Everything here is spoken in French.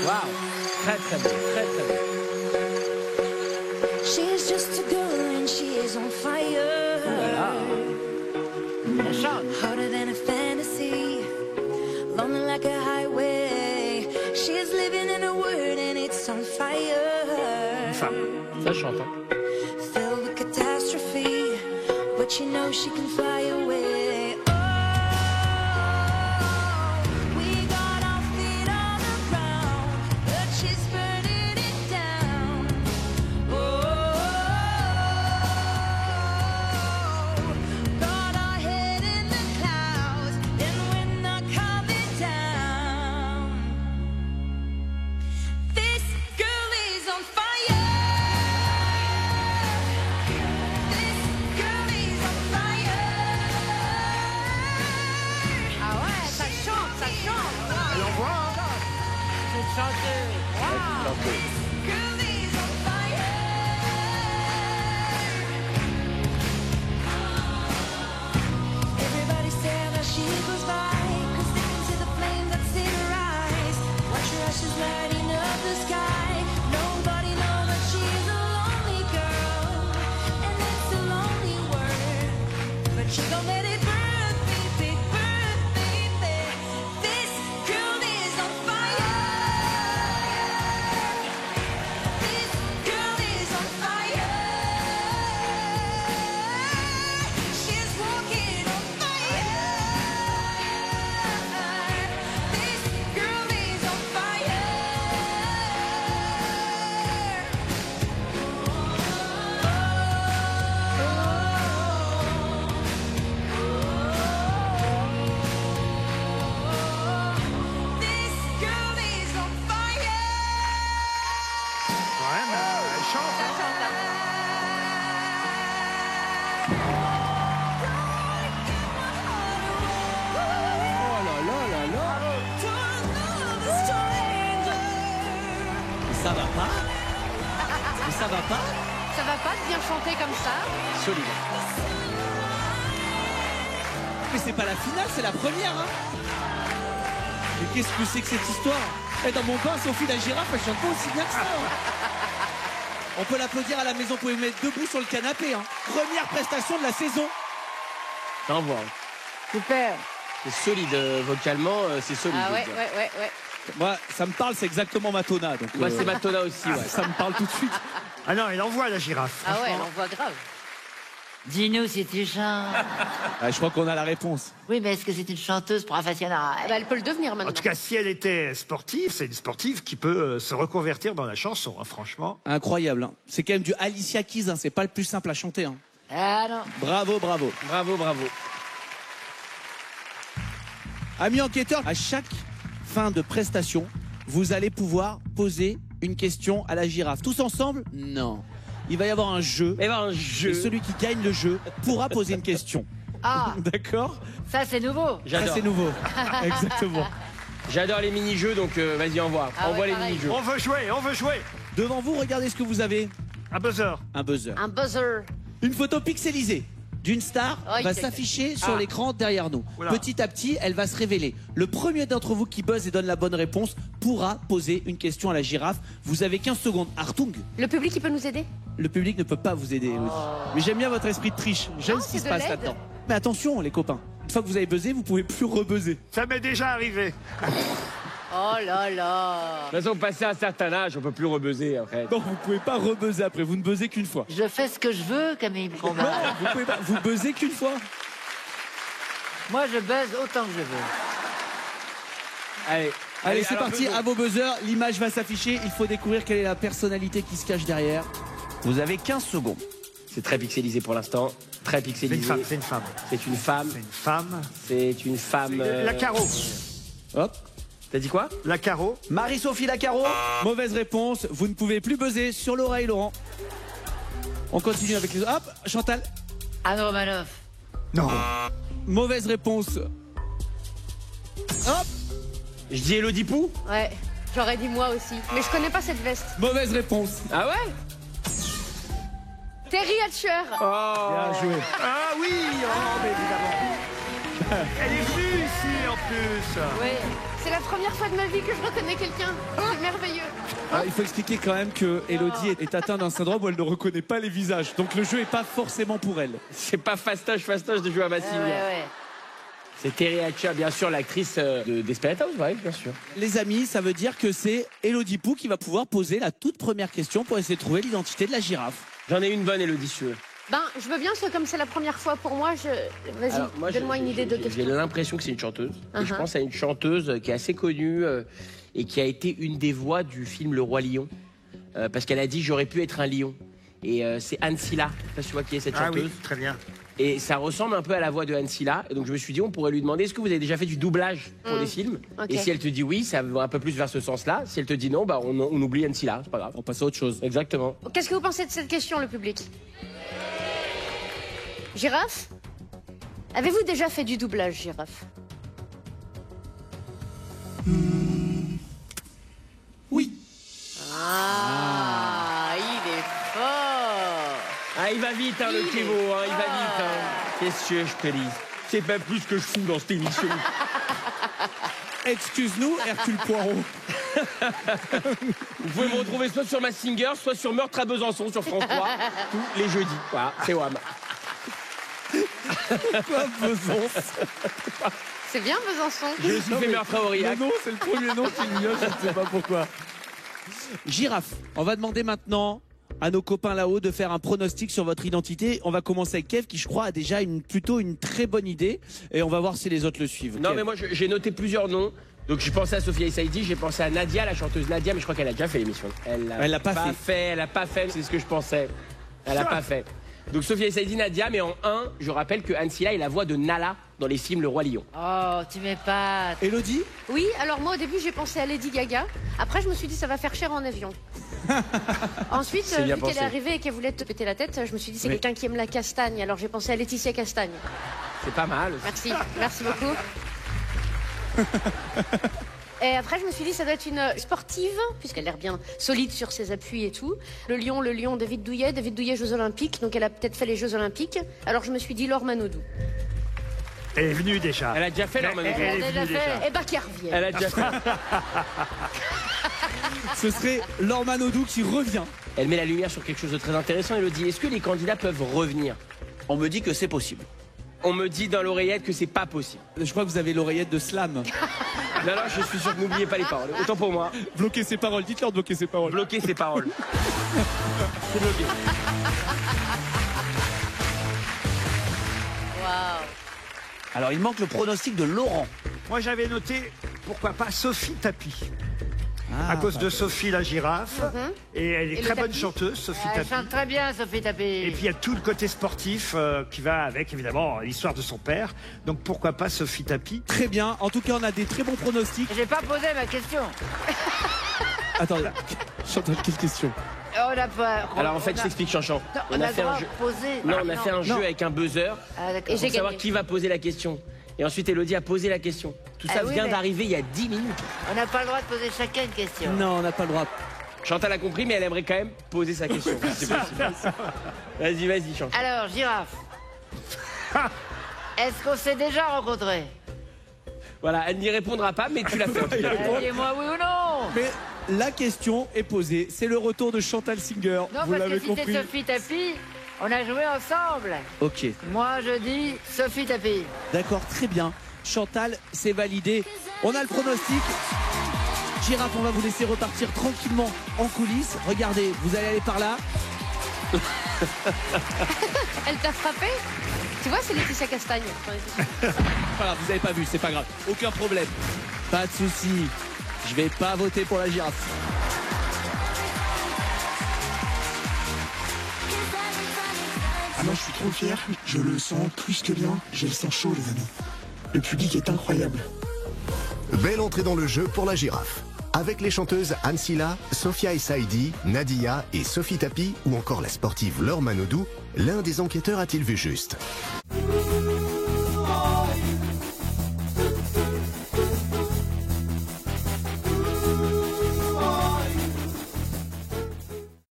Waouh, très très beau, très très beau. She's just a girl and she is on fire. Voilà. Elle chante. Harder than a fantasy, lonely like a highway. She's living in a world and it's on fire. Une femme. Ça chante, hein. Filled with catastrophe, but you know she can fly away. Oh, we got our feet on the ground, but she's burning it down. Oh, got our head in the clouds, and we're not coming down. This girl is on fire. Everybody stare as she goes by, 'cause they can see the flame that's in her eyes. Watch her as she's lighting up the sky. Nobody knows that she's a lonely girl, and it's a lonely world. But she gon' let it burn, baby, burn, baby. This girl is on fire. This girl is on fire. She's walking on fire. This girl is on fire. This girl is on fire. Ouais, mais elle chante. Oh là là là là. Ça va pas? Mais ça va pas? Ça va pas de bien chanter comme ça? Solide. Mais c'est pas la finale, c'est la première, hein. Mais qu'est-ce que c'est que cette histoire? Et dans mon bain, Sophie la girafe, elle chante pas aussi bien que ça, hein. On peut l'applaudir à la maison, vous pouvez vous mettre debout sur le canapé, hein. Première prestation de la saison. T'envoies. Super. C'est solide, vocalement, c'est solide. Ah je veux ouais, dire. ouais. Moi, ça me parle, c'est exactement Matona. Donc, Moi, c'est Matona aussi, ouais. ça me parle tout de suite. Ah non, il envoie la girafe. Ah ouais, franchement. on voit grave. Dis-nous si tu chantes. Ah, je crois qu'on a la réponse. Oui, mais est-ce que c'est une chanteuse professionnelle? Bah, elle peut le devenir maintenant. En tout cas, si elle était sportive, c'est une sportive qui peut se reconvertir dans la chanson, hein, franchement. Incroyable, hein. C'est quand même du Alicia Keys, hein. C'est pas le plus simple à chanter, hein. Ah non. Bravo, bravo. Bravo, bravo. Amis enquêteurs, à chaque fin de prestation, vous allez pouvoir poser une question à la girafe. Tous ensemble? Non. Il va y avoir un jeu. Mais un jeu. Et celui qui gagne le jeu pourra poser une question. Ah, D'accord? ça c'est nouveau. Ça, J'adore. c'est nouveau. Exactement. J'adore les mini-jeux, donc vas-y, envoie. Ah ouais, Envoie les pareil. mini-jeux. On veut jouer, on veut jouer. Devant vous, regardez ce que vous avez. Un buzzer. Un buzzer. Un buzzer. Une photo pixelisée d'une star Aïe, va aïe, s'afficher sur l'écran derrière nous. Oula. Petit à petit, elle va se révéler. Le premier d'entre vous qui buzz et donne la bonne réponse pourra poser une question à la girafe. Vous avez 15 secondes. Artung, Le public, il peut nous aider? le public ne peut pas vous aider. Elodie. Mais j'aime bien votre esprit de triche. J'aime Non, ce qui c'est se de passe l'aide. là-dedans. Mais attention, les copains. Une fois que vous avez buzzé, vous pouvez plus rebuzzer. Ça m'est déjà arrivé. Oh là là. De toute façon, passé un certain âge, on peut plus rebuzzer, en fait. Non, vous pouvez pas rebuzzer après. Vous ne buzzez qu'une fois. Je fais ce que je veux, Camille Non, Combat. vous pouvez pas. Vous buzzez qu'une fois. Moi, je buzz autant que je veux. Allez. Allez, c'est alors, parti. buzzons. À vos buzzers, l'image va s'afficher. Il faut découvrir quelle est la personnalité qui se cache derrière. Vous avez 15 secondes. C'est très pixelisé pour l'instant. Très C'est une pixelisé. femme, c'est une femme. C'est une femme. C'est une femme. C'est une femme. La Caro. Hop. T'as dit quoi? La Caro. Marie-Sophie Lacaro, mauvaise réponse. Vous ne pouvez plus buzzer sur l'oreille, Laurent. On continue avec les autres. Hop, Chantal. Anne Romanoff. Non. Mauvaise réponse. Hop, Je dis Elodie Pou? Ouais, j'aurais dit moi aussi. Mais je connais pas cette veste. mauvaise réponse. Ah ouais? Terry Hatcher. Bien joué. Ah oui, oh, mais évidemment. Elle est venue ici en plus. Ouais. C'est la première fois de ma vie que je reconnais quelqu'un. C'est merveilleux. Ah, il faut expliquer quand même que Elodie est atteinte d'un syndrome où elle ne reconnaît pas les visages. Donc le jeu n'est pas forcément pour elle. C'est pas fastoche de jouer à Massilia. Ouais. C'est Terry Hatcher, bien sûr, l'actrice de Desperate Housewives, bien sûr. Les amis, ça veut dire que c'est Elodie Pou qui va pouvoir poser la toute première question pour essayer de trouver l'identité de la girafe. J'en ai une bonne, Elodie, si tu veux. Ben, je veux bien, parce que comme c'est la première fois pour moi, Alors, moi, vas-y, donne-moi une idée de J'ai question. l'impression que c'est une chanteuse. Et je Uh-huh. pense à une chanteuse qui est assez connue et qui a été une des voix du film Le Roi Lion. Parce qu'elle a dit « J'aurais pu être un lion ». Et c'est Anne Silla, je sais pas si tu vois qui est cette Ah chanteuse. oui, très bien. Et ça ressemble un peu à la voix de Anne Silla. Et donc je me suis dit, on pourrait lui demander, est-ce que vous avez déjà fait du doublage pour des films? Ok. Et si elle te dit oui, ça va un peu plus vers ce sens-là. Si elle te dit non, bah on oublie Anne Silla, c'est pas grave. On passe à autre chose. Exactement. Qu'est-ce que vous pensez de cette question, le public? Girafe? Avez-vous déjà fait du doublage, Girafe? Oui. Ah, il est fort. Ah, il va vite, hein, le Kévo, hein, il va vite. Hein. Qu'est-ce que je te dis? C'est pas plus que je fous dans cette émission. Excuse-nous, Hercule Poirot. Vous pouvez me retrouver soit sur Masked Singer, soit sur Meurtre à Besançon sur France 3, tous les jeudis. Voilà, c'est WAM. Quoi, Besançon? C'est bien, Besançon. Je suis fait Meurtre à Aurillac. Non, c'est le premier nom qui me vient, je ne sais pas pourquoi. Girafe, on va demander maintenant à nos copains là-haut de faire un pronostic sur votre identité. On va commencer avec Kev qui, je crois, a déjà plutôt une très bonne idée. Et on va voir si les autres le suivent. Non, Kev. mais moi, j'ai noté plusieurs noms. Donc, j'ai pensé à Sophia Saidi, j'ai pensé à Nadia, la chanteuse Nadia, mais je crois qu'elle a déjà fait l'émission. Elle l'a pas fait. Elle a pas fait, c'est ce que je pensais. Elle a pas fait. Donc, Sophia Saidi, Nadia, mais en 1, je rappelle que Anne Silla est la voix de Nala dans les films Le Roi Lion. Oh, tu m'épates. Elodie? Oui, alors moi, au début, j'ai pensé à Lady Gaga. Après, je me suis dit, ça va faire cher en avion. Ensuite, C'est bien vu qu'elle pensé. est arrivée et qu'elle voulait te péter la tête, je me suis dit, c'est Oui. quelqu'un qui aime la castagne. Alors, j'ai pensé à Laetitia Castagne. C'est pas mal. Merci, merci beaucoup. Et après, je me suis dit, ça doit être une sportive, puisqu'elle a l'air bien solide sur ses appuis et tout. Le lion, David Douillet, Jeux Olympiques, donc elle a peut-être fait les Jeux Olympiques. Alors, je me suis dit, Laure Manodou. Elle est venue déjà. Elle a déjà fait, Laure Manodou. Elle est Elle a venue déjà fait. déjà. Eh ben, qu'elle revienne. Elle a déjà fait. Ce serait Laure Manodou qui revient. Elle met la lumière sur quelque chose de très intéressant, Elodie. Est-ce que les candidats peuvent revenir? On me dit que c'est possible. On me dit dans l'oreillette que c'est pas possible. Je crois que vous avez l'oreillette de Slam. Non, je suis sûr que n'oubliez pas les paroles. Autant pour moi, Bloquez ses paroles, dites-leur de bloquer ses paroles. bloquez ces paroles. C'est bloqué. Waouh. Alors il manque le pronostic de Laurent. Moi, j'avais noté, pourquoi pas, Sophie Tapi. Ah, À cause de Sophie la girafe. Et elle est Et le très bonne tapis chanteuse, Sophie Elle Tapi. chante très bien, Sophie Tapie. Et puis il y a tout le côté sportif qui va avec, évidemment, l'histoire de son père. Donc pourquoi pas Sophie Tapi? Très bien. En tout cas, on a des très bons pronostics. J'ai pas posé ma question. Attendez, Chantal, quelle question? On n'a pas. Alors en fait, je on a- t'explique, Chanchan. Non, On a fait un droit jeu. de poser. Non, on a fait un jeu avec un buzzer Ah, d'accord. Et j'ai pour savoir gagné. qui va poser la question. Et ensuite, Elodie a posé la question. Tout ça Ah oui, vient mais- d'arriver il y a 10 minutes. On n'a pas le droit de poser chacun une question. Non, on n'a pas le droit. Chantal a compris, mais elle aimerait quand même poser sa question. C'est possible. Vas-y, Chantal. Alors, girafe. Est-ce qu'on s'est déjà rencontrés? Voilà, elle n'y répondra pas, mais tu l'as fait. Dis-moi oui ou non. Mais la question est posée. C'est le retour de Chantal Singer. Non, Vous parce l'avez que si compris. c'est Sophie Tapie, on a joué ensemble. Ok, Moi, je dis Sophie Tapie. d'accord, très bien. Chantal, c'est validé. On a le pronostic. Girafe, on va vous laisser repartir tranquillement en coulisses. Regardez, vous allez aller par là. Elle t'a frappé? Tu vois, c'est Laetitia Castagne. Voilà, vous avez pas vu, c'est pas grave. Aucun problème. Pas de souci. Je vais pas voter pour la girafe. Ah non, je suis trop fier, je le sens plus que bien, j'ai le sang chaud les amis. Le public est incroyable. Belle entrée dans le jeu pour la girafe. Avec les chanteuses Anne Silla, Sophia Saidi, Nadia et Sophie Tapi ou encore la sportive Laure Manodou, l'un des enquêteurs a-t-il vu juste?